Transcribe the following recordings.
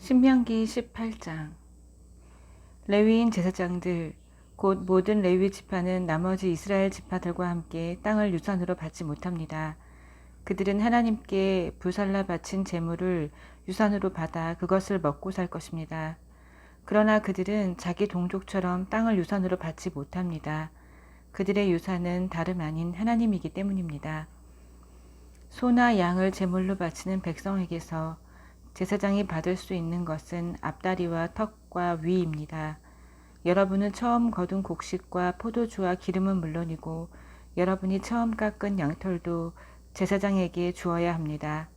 신명기 18장. 레위인 제사장들 곧 모든 레위 지파는 나머지 이스라엘 지파들과 함께 땅을 유산으로 받지 못합니다. 그들은 하나님께 부살라 바친 제물을 유산으로 받아 그것을 먹고 살 것입니다. 그러나 그들은 자기 동족처럼 땅을 유산으로 받지 못합니다. 그들의 유산은 다름 아닌 하나님이기 때문입니다. 소나 양을 제물로 바치는 백성에게서 제사장이 받을 수 있는 것은 앞다리와 턱과 위입니다. 여러분은 처음 거둔 곡식과 포도주와 기름은 물론이고 여러분이 처음 깎은 양털도 제사장에게 주어야 합니다.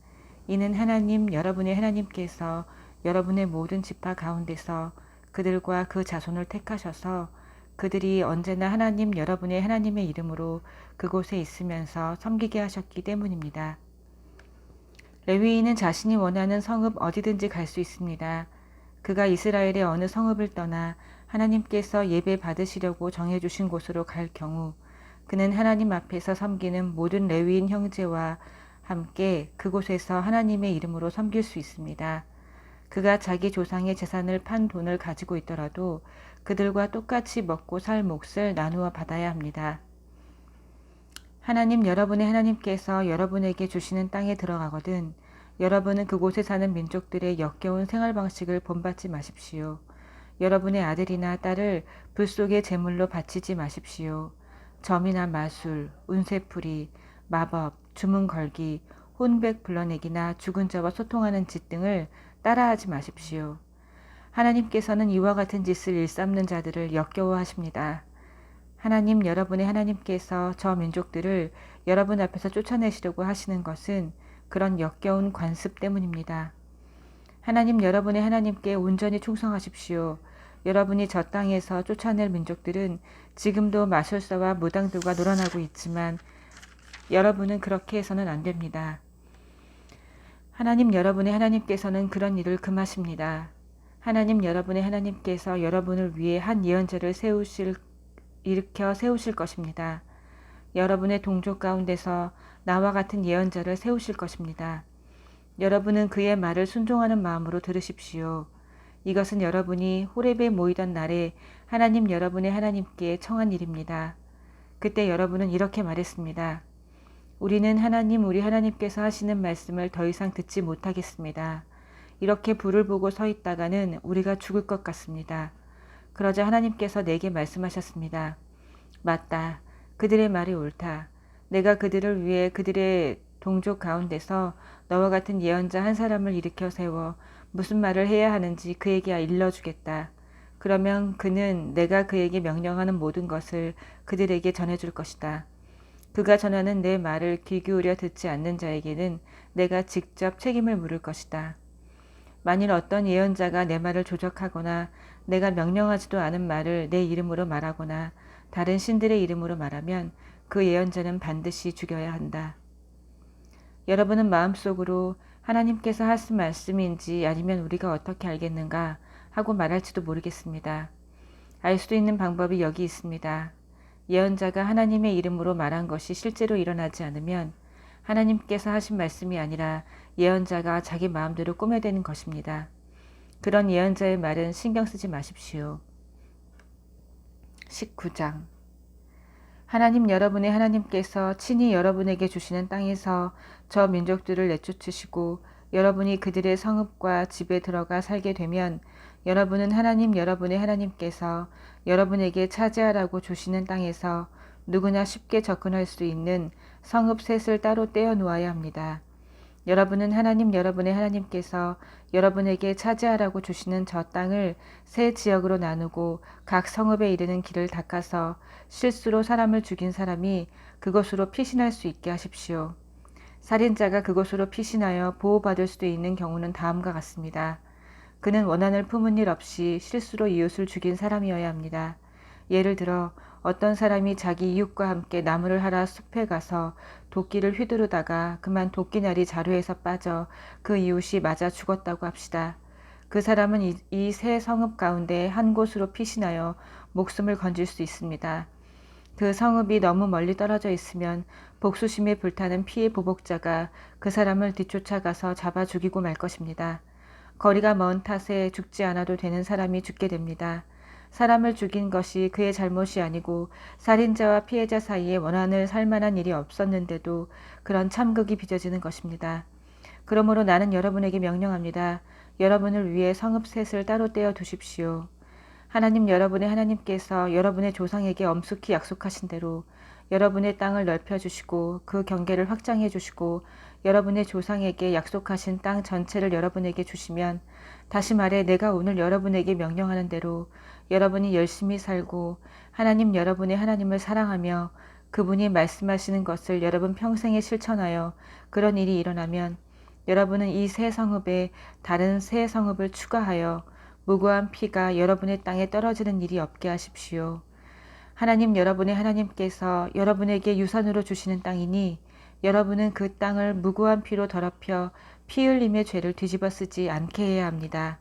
이는 하나님 여러분의 하나님께서 여러분의 모든 지파 가운데서 그들과 그 자손을 택하셔서 그들이 언제나 하나님 여러분의 하나님의 이름으로 그곳에 있으면서 섬기게 하셨기 때문입니다. 레위인은 자신이 원하는 성읍 어디든지 갈 수 있습니다. 그가 이스라엘의 어느 성읍을 떠나 하나님께서 예배 받으시려고 정해주신 곳으로 갈 경우 그는 하나님 앞에서 섬기는 모든 레위인 형제와 함께 그곳에서 하나님의 이름으로 섬길 수 있습니다. 그가 자기 조상의 재산을 판 돈을 가지고 있더라도 그들과 똑같이 먹고 살 몫을 나누어 받아야 합니다. 하나님 여러분의 하나님께서 여러분에게 주시는 땅에 들어가거든 여러분은 그곳에 사는 민족들의 역겨운 생활 방식을 본받지 마십시오. 여러분의 아들이나 딸을 불 속의 제물로 바치지 마십시오. 점이나 마술, 운세풀이, 마법, 주문 걸기, 혼백 불러내기나 죽은 자와 소통하는 짓 등을 따라하지 마십시오. 하나님께서는 이와 같은 짓을 일삼는 자들을 역겨워하십니다. 하나님 여러분의 하나님께서 저 민족들을 여러분 앞에서 쫓아내시려고 하시는 것은 그런 역겨운 관습 때문입니다. 하나님 여러분의 하나님께 온전히 충성하십시오. 여러분이 저 땅에서 쫓아낼 민족들은 지금도 마술사와 무당들과 놀아나고 있지만 여러분은 그렇게 해서는 안 됩니다. 하나님 여러분의 하나님께서는 그런 일을 금하십니다. 하나님 여러분의 하나님께서 여러분을 위해 한 예언자를 일으켜 세우실 것입니다. 여러분의 동족 가운데서 나와 같은 예언자를 세우실 것입니다. 여러분은 그의 말을 순종하는 마음으로 들으십시오. 이것은 여러분이 호렙에 모이던 날에 하나님 여러분의 하나님께 청한 일입니다. 그때 여러분은 이렇게 말했습니다. 우리는 하나님 우리 하나님께서 하시는 말씀을 더 이상 듣지 못하겠습니다. 이렇게 불을 보고 서 있다가는 우리가 죽을 것 같습니다. 그러자 하나님께서 내게 말씀하셨습니다. 맞다. 그들의 말이 옳다. 내가 그들을 위해 그들의 동족 가운데서 너와 같은 예언자 한 사람을 일으켜 세워 무슨 말을 해야 하는지 그에게 일러주겠다. 그러면 그는 내가 그에게 명령하는 모든 것을 그들에게 전해줄 것이다. 그가 전하는 내 말을 귀 기울여 듣지 않는 자에게는 내가 직접 책임을 물을 것이다. 만일 어떤 예언자가 내 말을 조작하거나 내가 명령하지도 않은 말을 내 이름으로 말하거나 다른 신들의 이름으로 말하면 그 예언자는 반드시 죽여야 한다. 여러분은 마음속으로 하나님께서 하신 말씀인지 아니면 우리가 어떻게 알겠는가 하고 말할지도 모르겠습니다. 알 수 있는 방법이 여기 있습니다. 예언자가 하나님의 이름으로 말한 것이 실제로 일어나지 않으면 하나님께서 하신 말씀이 아니라 예언자가 자기 마음대로 꾸며대는 것입니다. 그런 예언자의 말은 신경 쓰지 마십시오. 19장. 하나님 여러분의 하나님께서 친히 여러분에게 주시는 땅에서 저 민족들을 내쫓으시고 여러분이 그들의 성읍과 집에 들어가 살게 되면 여러분은 하나님 여러분의 하나님께서 여러분에게 차지하라고 주시는 땅에서 누구나 쉽게 접근할 수 있는 성읍 셋을 따로 떼어 놓아야 합니다. 여러분은 하나님 여러분의 하나님께서 여러분에게 차지하라고 주시는 저 땅을 세 지역으로 나누고 각 성읍에 이르는 길을 닦아서 실수로 사람을 죽인 사람이 그곳으로 피신할 수 있게 하십시오. 살인자가 그곳으로 피신하여 보호받을 수도 있는 경우는 다음과 같습니다. 그는 원한을 품은 일 없이 실수로 이웃을 죽인 사람이어야 합니다. 예를 들어 어떤 사람이 자기 이웃과 함께 나무를 하러 숲에 가서 도끼를 휘두르다가 그만 도끼날이 자루에서 빠져 그 이웃이 맞아 죽었다고 합시다. 그 사람은 이 세 성읍 가운데 한 곳으로 피신하여 목숨을 건질 수 있습니다. 그 성읍이 너무 멀리 떨어져 있으면 복수심에 불타는 피해 보복자가 그 사람을 뒤쫓아가서 잡아 죽이고 말 것입니다. 거리가 먼 탓에 죽지 않아도 되는 사람이 죽게 됩니다. 사람을 죽인 것이 그의 잘못이 아니고 살인자와 피해자 사이에 원한을 살 만한 일이 없었는데도 그런 참극이 빚어지는 것입니다. 그러므로 나는 여러분에게 명령합니다. 여러분을 위해 성읍 셋을 따로 떼어 두십시오. 하나님 여러분의 하나님께서 여러분의 조상에게 엄숙히 약속하신 대로 여러분의 땅을 넓혀주시고 그 경계를 확장해 주시고 여러분의 조상에게 약속하신 땅 전체를 여러분에게 주시면, 다시 말해 내가 오늘 여러분에게 명령하는 대로 여러분이 열심히 살고 하나님 여러분의 하나님을 사랑하며 그분이 말씀하시는 것을 여러분 평생에 실천하여 그런 일이 일어나면 여러분은 이 새 성읍에 다른 새 성읍을 추가하여 무고한 피가 여러분의 땅에 떨어지는 일이 없게 하십시오. 하나님 여러분의 하나님께서 여러분에게 유산으로 주시는 땅이니 여러분은 그 땅을 무고한 피로 더럽혀 피 흘림의 죄를 뒤집어 쓰지 않게 해야 합니다.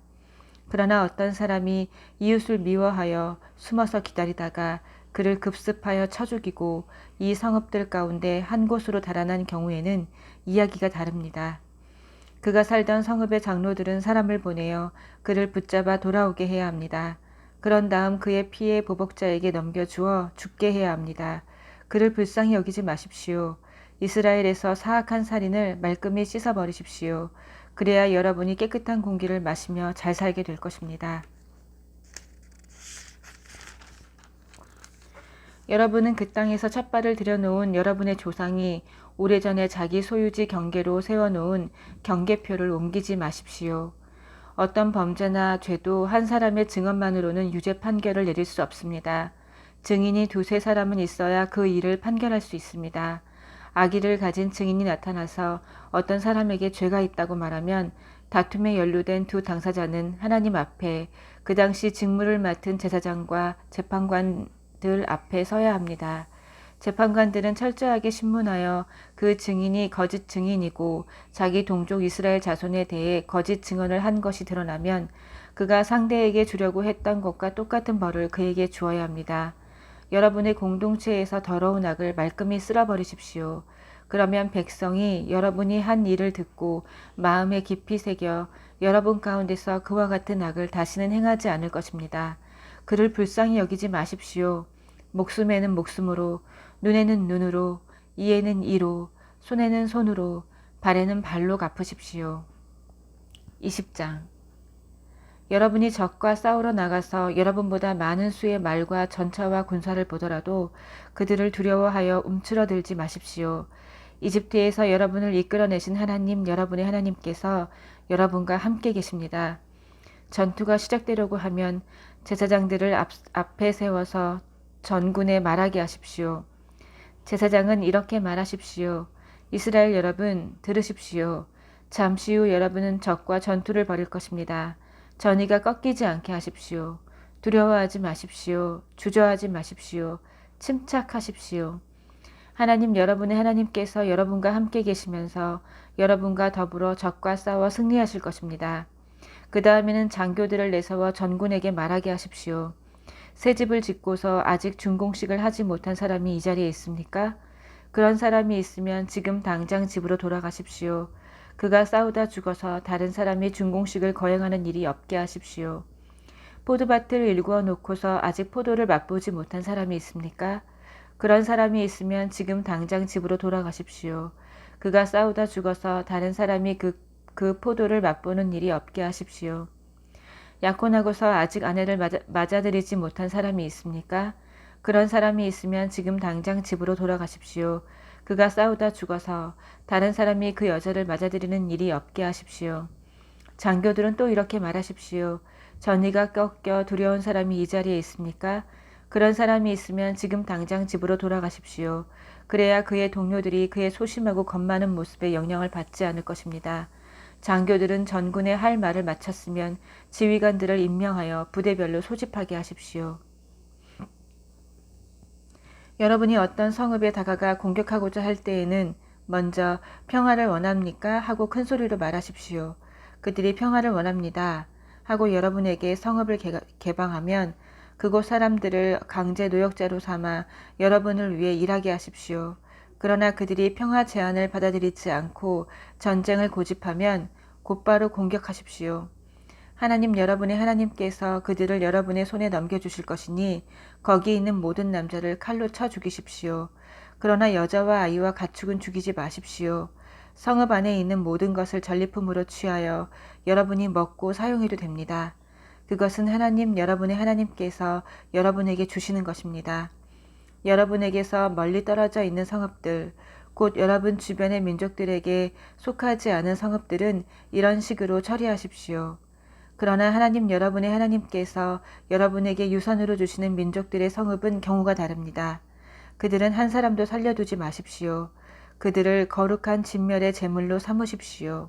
그러나 어떤 사람이 이웃을 미워하여 숨어서 기다리다가 그를 급습하여 쳐 죽이고 이 성읍들 가운데 한 곳으로 달아난 경우에는 이야기가 다릅니다. 그가 살던 성읍의 장로들은 사람을 보내어 그를 붙잡아 돌아오게 해야 합니다. 그런 다음 그의 피해 보복자에게 넘겨주어 죽게 해야 합니다. 그를 불쌍히 여기지 마십시오. 이스라엘에서 사악한 살인을 말끔히 씻어버리십시오. 그래야 여러분이 깨끗한 공기를 마시며 잘 살게 될 것입니다. 여러분은 그 땅에서 첫발을 들여놓은 여러분의 조상이 오래전에 자기 소유지 경계로 세워놓은 경계표를 옮기지 마십시오. 어떤 범죄나 죄도 한 사람의 증언만으로는 유죄 판결을 내릴 수 없습니다. 증인이 두세 사람은 있어야 그 일을 판결할 수 있습니다. 악의를 가진 증인이 나타나서 어떤 사람에게 죄가 있다고 말하면 다툼에 연루된 두 당사자는 하나님 앞에 그 당시 직무를 맡은 제사장과 재판관들 앞에 서야 합니다. 재판관들은 철저하게 신문하여 그 증인이 거짓 증인이고 자기 동족 이스라엘 자손에 대해 거짓 증언을 한 것이 드러나면 그가 상대에게 주려고 했던 것과 똑같은 벌을 그에게 주어야 합니다. 여러분의 공동체에서 더러운 악을 말끔히 쓸어버리십시오. 그러면 백성이 여러분이 한 일을 듣고 마음에 깊이 새겨 여러분 가운데서 그와 같은 악을 다시는 행하지 않을 것입니다. 그를 불쌍히 여기지 마십시오. 목숨에는 목숨으로, 눈에는 눈으로, 이에는 이로, 손에는 손으로, 발에는 발로 갚으십시오. 20장. 여러분이 적과 싸우러 나가서 여러분보다 많은 수의 말과 전차와 군사를 보더라도 그들을 두려워하여 움츠러들지 마십시오. 이집트에서 여러분을 이끌어내신 하나님 여러분의 하나님께서 여러분과 함께 계십니다. 전투가 시작되려고 하면 제사장들을 앞에 세워서 전군에 말하게 하십시오. 제사장은 이렇게 말하십시오. 이스라엘 여러분 들으십시오. 잠시 후 여러분은 적과 전투를 벌일 것입니다. 전의가 꺾이지 않게 하십시오. 두려워하지 마십시오. 주저하지 마십시오. 침착하십시오. 하나님 여러분의 하나님께서 여러분과 함께 계시면서 여러분과 더불어 적과 싸워 승리하실 것입니다. 그 다음에는 장교들을 내세워 전군에게 말하게 하십시오. 새 집을 짓고서 아직 준공식을 하지 못한 사람이 이 자리에 있습니까? 그런 사람이 있으면 지금 당장 집으로 돌아가십시오. 그가 싸우다 죽어서 다른 사람이 준공식을 거행하는 일이 없게 하십시오. 포도밭을 일구어 놓고서 아직 포도를 맛보지 못한 사람이 있습니까? 그런 사람이 있으면 지금 당장 집으로 돌아가십시오. 그가 싸우다 죽어서 다른 사람이 그 포도를 맛보는 일이 없게 하십시오. 약혼하고서 아직 아내를 맞아들이지 못한 사람이 있습니까? 그런 사람이 있으면 지금 당장 집으로 돌아가십시오. 그가 싸우다 죽어서 다른 사람이 그 여자를 맞아들이는 일이 없게 하십시오. 장교들은 또 이렇게 말하십시오. 전의가 꺾여 두려운 사람이 이 자리에 있습니까? 그런 사람이 있으면 지금 당장 집으로 돌아가십시오. 그래야 그의 동료들이 그의 소심하고 겁많은 모습에 영향을 받지 않을 것입니다. 장교들은 전군에 할 말을 마쳤으면 지휘관들을 임명하여 부대별로 소집하게 하십시오. 여러분이 어떤 성읍에 다가가 공격하고자 할 때에는 먼저 평화를 원합니까? 하고 큰 소리로 말하십시오. 그들이 평화를 원합니다. 하고 여러분에게 성읍을 개방하면 그곳 사람들을 강제 노역자로 삼아 여러분을 위해 일하게 하십시오. 그러나 그들이 평화 제안을 받아들이지 않고 전쟁을 고집하면 곧바로 공격하십시오. 하나님 여러분의 하나님께서 그들을 여러분의 손에 넘겨주실 것이니 거기 있는 모든 남자를 칼로 쳐 죽이십시오. 그러나 여자와 아이와 가축은 죽이지 마십시오. 성읍 안에 있는 모든 것을 전리품으로 취하여 여러분이 먹고 사용해도 됩니다. 그것은 하나님 여러분의 하나님께서 여러분에게 주시는 것입니다. 여러분에게서 멀리 떨어져 있는 성읍들, 곧 여러분 주변의 민족들에게 속하지 않은 성읍들은 이런 식으로 처리하십시오. 그러나 하나님 여러분의 하나님께서 여러분에게 유산으로 주시는 민족들의 성읍은 경우가 다릅니다. 그들은 한 사람도 살려두지 마십시오. 그들을 거룩한 진멸의 제물로 삼으십시오.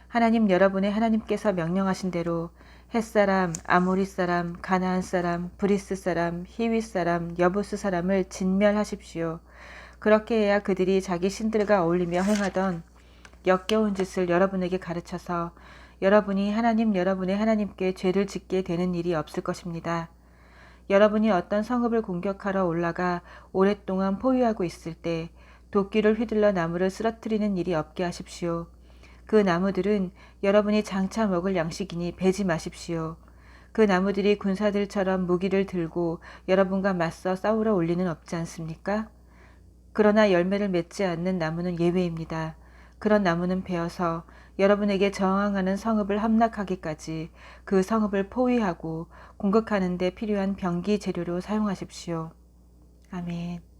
하나님 여러분의 하나님께서 명령하신 대로 햇사람, 아모리 사람, 가나안 사람, 브리스 사람, 히윗 사람, 여부스 사람을 진멸하십시오. 그렇게 해야 그들이 자기 신들과 어울리며 행하던 역겨운 짓을 여러분에게 가르쳐서 여러분이 하나님 여러분의 하나님께 죄를 짓게 되는 일이 없을 것입니다. 여러분이 어떤 성읍을 공격하러 올라가 오랫동안 포위하고 있을 때 도끼를 휘둘러 나무를 쓰러뜨리는 일이 없게 하십시오. 그 나무들은 여러분이 장차 먹을 양식이니 베지 마십시오. 그 나무들이 군사들처럼 무기를 들고 여러분과 맞서 싸우러 올 리는 없지 않습니까? 그러나 열매를 맺지 않는 나무는 예외입니다. 그런 나무는 베어서 여러분에게 저항하는 성읍을 함락하기까지 그 성읍을 포위하고 공격하는 데 필요한 병기 재료로 사용하십시오. 아멘.